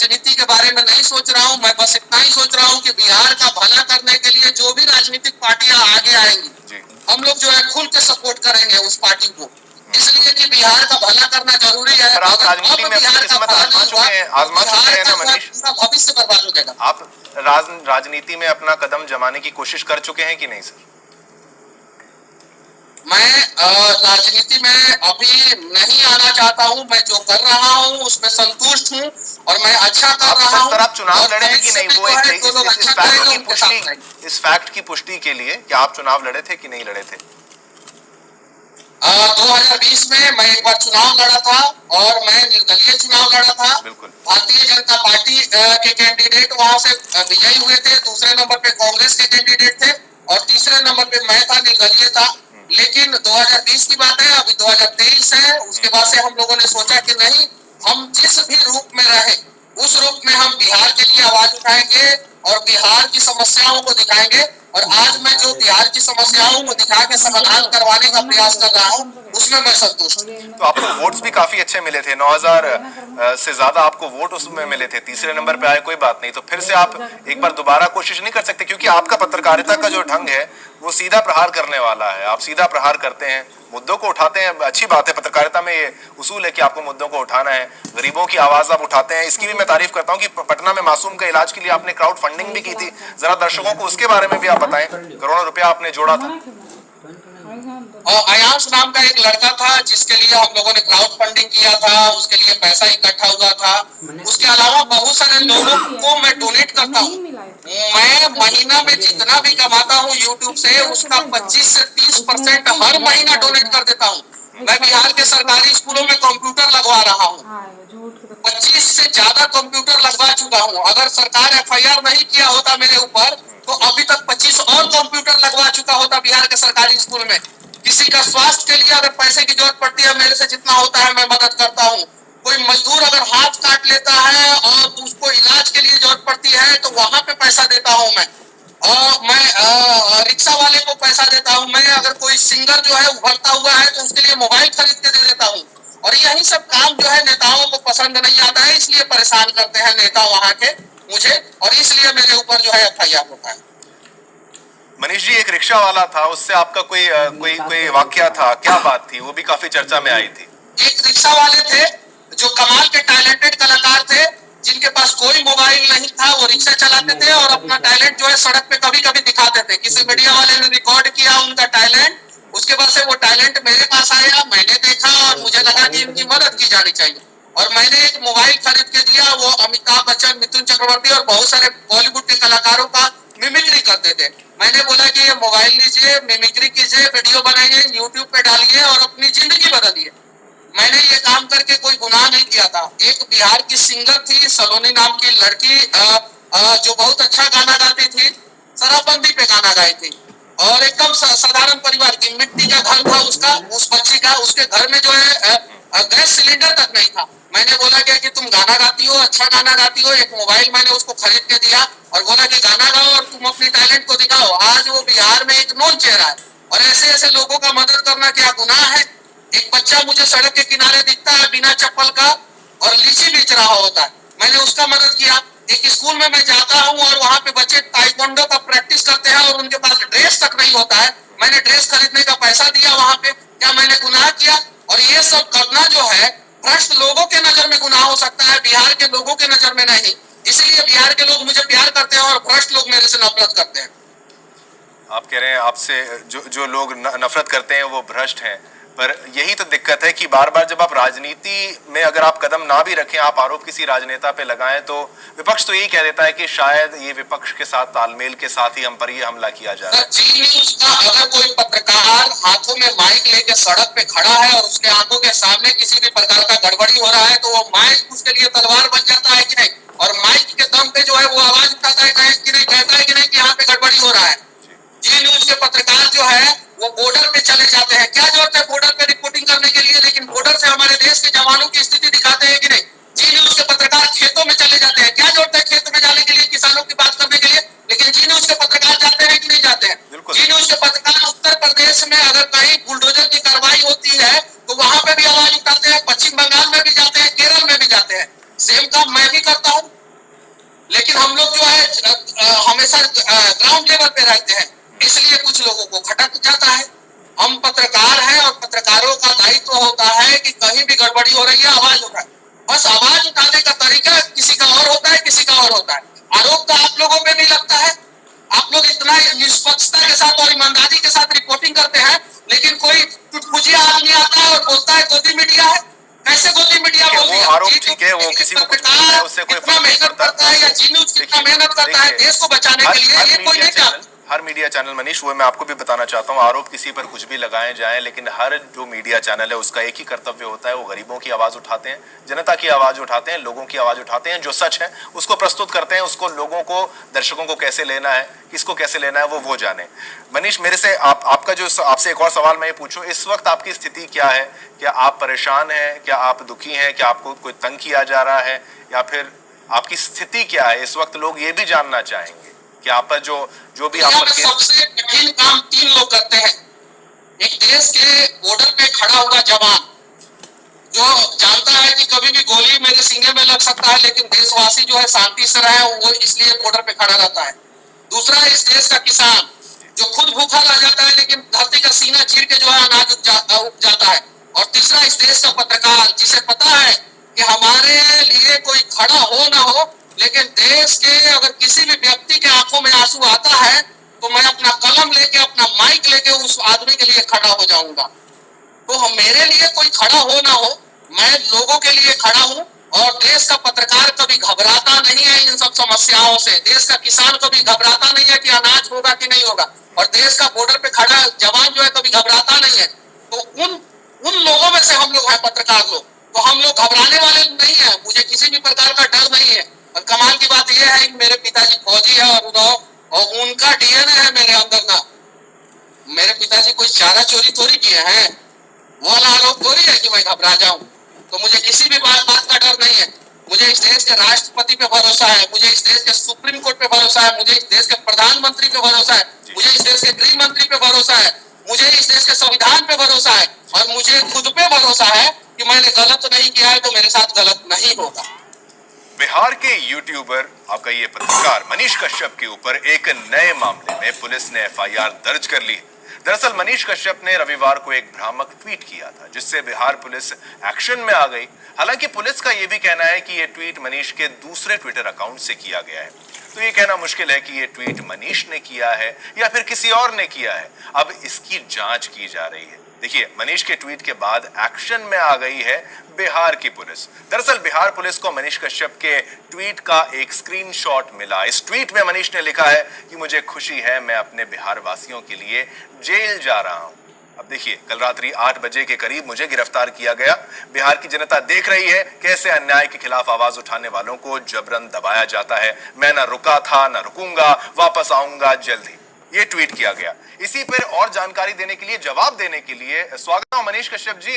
राजनीति के बारे में नहीं सोच रहा हूँ। मैं बस इतना ही सोच रहा हूँ कि बिहार का भला करने के लिए जो भी राजनीतिक पार्टियां आगे आएंगी, हम लोग जो है खुल के सपोर्ट करेंगे उस पार्टी को, इसलिए कि बिहार का भला करना जरूरी है। आप राजनीति में अपनी किस्मत आजमा चुके हैं ना मनीष? भविष्य बर्बाद हो जाएगा। आप राजनीति में अपना कदम जमाने की कोशिश कर चुके हैं कि नहीं सर? मैं राजनीति में अभी नहीं आना चाहता हूं। मैं जो कर रहा हूं उसमें संतुष्ट हूं और मैं अच्छा कर रहा हूं। सर आप चुनाव लड़े हैं कि नहीं, वो इस फैक्ट की पुष्टि के लिए कि आप चुनाव लड़े थे कि नहीं लड़े थे? 2020 में मैं एक बार चुनाव लड़ा था और मैं निर्दलीय चुनाव लड़ा था। भारतीय जनता पार्टी के कैंडिडेट वहां से विजयी हुए थे। दूसरे नंबर पे कांग्रेस के कैंडिडेट थे और तीसरे नंबर पे मैं था, निर्दलीय था। लेकिन 2020 की बात है, अभी 2023 है। उसके बाद से हम लोगों ने सोचा कि नहीं, हम जिस भी रूप में रहे उस रूप में हम बिहार के लिए आवाज उठाएंगे और बिहार की समस्याओं को दिखाएंगे। और आज मैं जो बिहार की समस्याओं को दिखा के समाधान करवाने का प्रयास कर रहा हूँ उसमें मैं संतुष्ट हूँ। तो आपको वोट्स भी काफी अच्छे मिले थे, 9000 से ज्यादा आपको वोट उसमें मिले थे। तीसरे नंबर पे आए, कोई बात नहीं। तो फिर से आप एक बार दोबारा कोशिश नहीं कर सकते? क्योंकि आपका पत्रकारिता का जो ढंग है वो सीधा प्रहार करने वाला है। आप सीधा प्रहार करते हैं, मुद्दों को उठाते हैं। अच्छी बात है, पत्रकारिता में ये उसूल है कि आपको मुद्दों को उठाना है, गरीबों की आवाज आप उठाते हैं। इसकी भी मैं तारीफ करता हूँ कि पटना में मासूम के इलाज के लिए आपने क्राउड फंडिंग भी की थी। जरा दर्शकों को उसके बारे में भी आप बताएं, करोड़ों रुपया आपने जोड़ा था। अयांश नाम का एक लड़का था जिसके लिए हम लोगों ने क्राउड फंडिंग किया था, उसके लिए पैसा इकट्ठा हुआ था। उसके अलावा बहुत सारे लोगों को मैं डोनेट करता हूँ। मैं महीना में जितना भी कमाता हूँ यूट्यूब से उसका 25 से 30% हर महीना डोनेट कर देता हूँ। मैं बिहार के सरकारी स्कूलों में कंप्यूटर लगवा रहा हूँ, 25 से ज्यादा कंप्यूटर लगवा चुका हूँ। अगर सरकार FIR नहीं किया होता मेरे ऊपर तो अभी तक 25 और कंप्यूटर लगवा चुका होता बिहार के सरकारी स्कूल में। किसी का स्वास्थ्य के लिए अगर पैसे की जरूरत पड़ती है, मेरे से जितना होता है मैं मदद करता हूँ। कोई मजदूर अगर हाथ काट लेता है और उसको इलाज के लिए जरूरत पड़ती है तो वहां पे पैसा देता हूँ मैं। और मैं रिक्शा वाले को पैसा देता हूँ। मैं अगर कोई सिंगर जो है उभरता हुआ है तो उसके लिए मोबाइल खरीद के दे देता हूँ। और यही सब काम जो है नेताओं को पसंद नहीं आता है, इसलिए परेशान करते हैं नेता वहाँ के मुझे, और इसलिए मेरे ऊपर जो है FIR होता है। मनीष जी, एक रिक्शा वाला था, उससे आपका कोई वाकया था, क्या बात थी? वो भी काफी चर्चा में आई थी। एक रिक्शा वाले थे जो कमाल के टैलेंटेड कलाकार थे, जिनके पास कोई मोबाइल नहीं था। वो रिक्शा चलाते थे और अपना टैलेंट जो है सड़क पे कभी कभी दिखाते थे। किसी मीडिया वाले ने रिकॉर्ड किया उनका टैलेंट, उसके बाद से वो टैलेंट मेरे पास आया, मैंने देखा और मुझे लगा कि इनकी मदद की जानी चाहिए और मैंने एक मोबाइल खरीद के दिया। वो अमिताभ बच्चन, मिथुन चक्रवर्ती और बहुत सारे बॉलीवुड के कलाकारों का मिमिक्री करते थे। मैंने बोला कि ये मोबाइल लीजिए, मिमिक्री कीजिए, वीडियो बनाइए, यूट्यूब पे डालिए और अपनी जिंदगी बदलिए। मैंने ये काम करके कोई गुनाह नहीं किया था। एक बिहार की सिंगर थी सलोनी नाम की लड़की, जो बहुत अच्छा गाना गाती थी, शराबबंदी पे गाना गाई थी और एकदम साधारण परिवार की, मिट्टी का घर था उसका, उस बच्ची का। उसके घर में जो है गैस सिलेंडर तक नहीं था। मैंने बोला क्या कि तुम गाना गाती हो, अच्छा गाना गाती हो। एक मोबाइल मैंने उसको खरीद के दिया और बोला कि गाना गाओ और तुम अपने टैलेंट को दिखाओ। आज वो बिहार में एक नोन चेहरा है और ऐसे ऐसे लोगों का मदद करना क्या गुनाह है? एक बच्चा मुझे सड़क के किनारे दिखता है बिना चप्पल का और लीची बेच रहा होता है, मैंने उसका मदद किया। एक स्कूल में मैं जाता हूँ और वहाँ पे बच्चे ताइक्वांडो का प्रैक्टिस करते हैं और उनके पास ड्रेस तक नहीं होता है, मैंने ड्रेस खरीदने का पैसा दिया वहाँ पे। क्या मैंने गुनाह किया? और ये सब करना जो है भ्रष्ट लोगों के नजर में गुनाह हो सकता है, बिहार के लोगों के नजर में नहीं। इसलिए बिहार के लोग मुझे प्यार करते हैं और भ्रष्ट लोग मेरे से नफरत करते हैं। आप कह रहे हैं आपसे जो लोग नफरत करते हैं वो भ्रष्ट हैं, पर यही तो दिक्कत है कि बार बार जब आप राजनीति में अगर आप कदम ना भी रखें, आप आरोप किसी राजनेता पे लगाएं तो विपक्ष तो यही कह देता है कि शायद ये विपक्ष के साथ तालमेल के साथ ही हम पर ये हमला किया जा रहा है। जी न्यूज़ का अगर कोई पत्रकार हाथों में माइक लेके सड़क पे खड़ा है और उसके आंखों के सामने किसी भी प्रकार का गड़बड़ी हो रहा है तो वो माइक उसके लिए तलवार बन जाता है कि नहीं? और माइक के दम पे जो है वो आवाज उठाता है कि नहीं, कहता है कि नहीं कि यहाँ पे गड़बड़ी हो रहा है। जी न्यूज़ के पत्रकार जो है वो बॉर्डर पे चले जाते हैं। क्या जरूरत है बॉर्डर पे रिपोर्टिंग करने के लिए, लेकिन बॉर्डर से हमारे देश के जवानों की स्थिति दिखाते हैं कि नहीं? जी न्यूज़ के पत्रकार खेतों में चले जाते हैं। क्या जरूरत है खेत में जाने के लिए, किसानों की बात करने के लिए, लेकिन जी न्यूज़ के पत्रकार जाते हैं कि नहीं जाते हैं? जी न्यूज़ के पत्रकार उत्तर प्रदेश में अगर कहीं बुलडोजर की कार्रवाई होती है तो वहां पे भी आवाज उठाते हैं, पश्चिम बंगाल में भी जाते हैं, केरल में भी जाते हैं। सेम काम मैं भी करता करता हूँ, लेकिन हम लोग जो है हमेशा ग्राउंड लेवल पे रहते हैं, इसलिए कुछ लोगों को खटक जाता है। हम पत्रकार हैं और पत्रकारों का दायित्व होता है कि कहीं भी गड़बड़ी हो रही है आवाज उठाए। बस आवाज उठाने का तरीका किसी का और होता है, किसी का और होता है। आरोप तो आप लोगों पे भी लगता है, आप लोग इतना निष्पक्षता के साथ और ईमानदारी के साथ रिपोर्टिंग करते हैं, लेकिन कोई टुटपुजिया आदमी आता है और बोलता है गोदी मीडिया है। कैसे गोदी मीडिया बोल दिया? आरोप ठीक है, वो किसी को कुछ बोलता है, उससे कोई कितना मेहनत करता है, या जी न्यूज कितना मेहनत करता है देश को बचाने के लिए, ये कोई नहीं चाहता। हर मीडिया चैनल, मनीष, वो मैं आपको भी बताना चाहता हूँ, आरोप किसी पर कुछ भी लगाए जाएं, लेकिन हर जो मीडिया चैनल है उसका एक ही कर्तव्य होता है, वो गरीबों की आवाज उठाते हैं, जनता की आवाज उठाते हैं, लोगों की आवाज उठाते हैं, जो सच है उसको प्रस्तुत करते हैं, उसको लोगों को, दर्शकों को कैसे लेना है, किसको कैसे लेना है, वो जाने। मनीष, मेरे से आपका जो आपसे एक और सवाल मैं ये पूछूं, इस वक्त आपकी स्थिति क्या है? क्या आप परेशान हैं? क्या आप दुखी हैं? क्या आपको कोई तंग किया जा रहा है, या फिर आपकी स्थिति क्या है इस वक्त? लोग ये भी जानना चाहेंगे कि आप पर जो भी आप पर सबसे कठिन काम 3 लोग करते हैं। एक देश के बॉर्डर पे खड़ा हुआ जवान जो जानता है कि कभी भी गोली मेरे सीने में लग सकता है, लेकिन देशवासी जो है शांति से रहे, वो इसलिए बॉर्डर पे खड़ा रहता है। दूसरा, इस देश का किसान जो खुद भूखा रह जाता है, लेकिन धरती का सीना चीर के जो है अनाज उग जाता है। और तीसरा, इस देश का पत्रकार जिसे पता है कि हमारे लिए कोई खड़ा हो ना हो, लेकिन देश के अगर किसी भी व्यक्ति के आंखों में आंसू आता है तो मैं अपना कलम लेके, अपना माइक लेके उस आदमी के लिए खड़ा हो जाऊंगा। तो मेरे लिए कोई खड़ा हो ना हो, मैं लोगों के लिए खड़ा हूं। और देश का पत्रकार कभी घबराता नहीं है इन सब समस्याओं से। देश का किसान कभी घबराता नहीं है कि अनाज होगा कि नहीं होगा। और देश का बॉर्डर पे खड़ा जवान जो है कभी घबराता नहीं है। तो उन लोगों में से हम लोग हैं, पत्रकार लोग। तो हम लोग घबराने वाले नहीं है, मुझे किसी भी प्रकार का डर नहीं है। और कमाल की बात यह है कि मेरे पिताजी फौजी है और उनका डीएनए है मेरे अंदर ना। मेरे पिताजी कोई चारा चोरी थोड़ी किए हैं, वो वाला आरोप थोड़ी है कि मैं घबरा जाऊं। तो मुझे किसी भी बात का डर नहीं है। मुझे इस देश के राष्ट्रपति पे भरोसा है, मुझे इस देश के सुप्रीम कोर्ट पे भरोसा है, मुझे इस देश के प्रधानमंत्री पे भरोसा है, मुझे इस देश के गृह मंत्री पे भरोसा है, मुझे इस देश के संविधान पे भरोसा है, और मुझे खुद पे भरोसा है कि मैंने गलत नहीं किया है तो मेरे साथ गलत नहीं होगा। बिहार के यूट्यूबर, आपका ये पत्रकार मनीष कश्यप के ऊपर एक नए मामले में पुलिस ने एफआईआर दर्ज कर ली। दरअसल मनीष कश्यप ने रविवार को एक भ्रामक ट्वीट किया था, जिससे बिहार पुलिस एक्शन में आ गई। हालांकि पुलिस का यह भी कहना है कि यह ट्वीट मनीष के दूसरे ट्विटर अकाउंट से किया गया है। तो ये कहना मुश्किल है कि यह ट्वीट मनीष ने किया है या फिर किसी और ने किया है। अब इसकी जांच की जा रही है। देखिए, मनीष के ट्वीट के बाद एक्शन में आ गई है बिहार की पुलिस। दरअसल बिहार पुलिस को मनीष कश्यप के ट्वीट का एक स्क्रीनशॉट मिला। इस ट्वीट में मनीष ने लिखा है कि मुझे खुशी है, मैं अपने बिहार वासियों के लिए जेल जा रहा हूं। अब देखिए, कल रात्रि 8 बजे के करीब मुझे गिरफ्तार किया गया। बिहार की जनता देख रही है कैसे अन्याय के खिलाफ आवाज उठाने वालों को जबरन दबाया जाता है। मैं ना रुका था, ना रुकूंगा, वापस आऊंगा जल्दी, ये ट्वीट किया गया। इसी पर और जानकारी देने के लिए, जवाब देने के लिए स्वागत है मनीष कश्यप जी।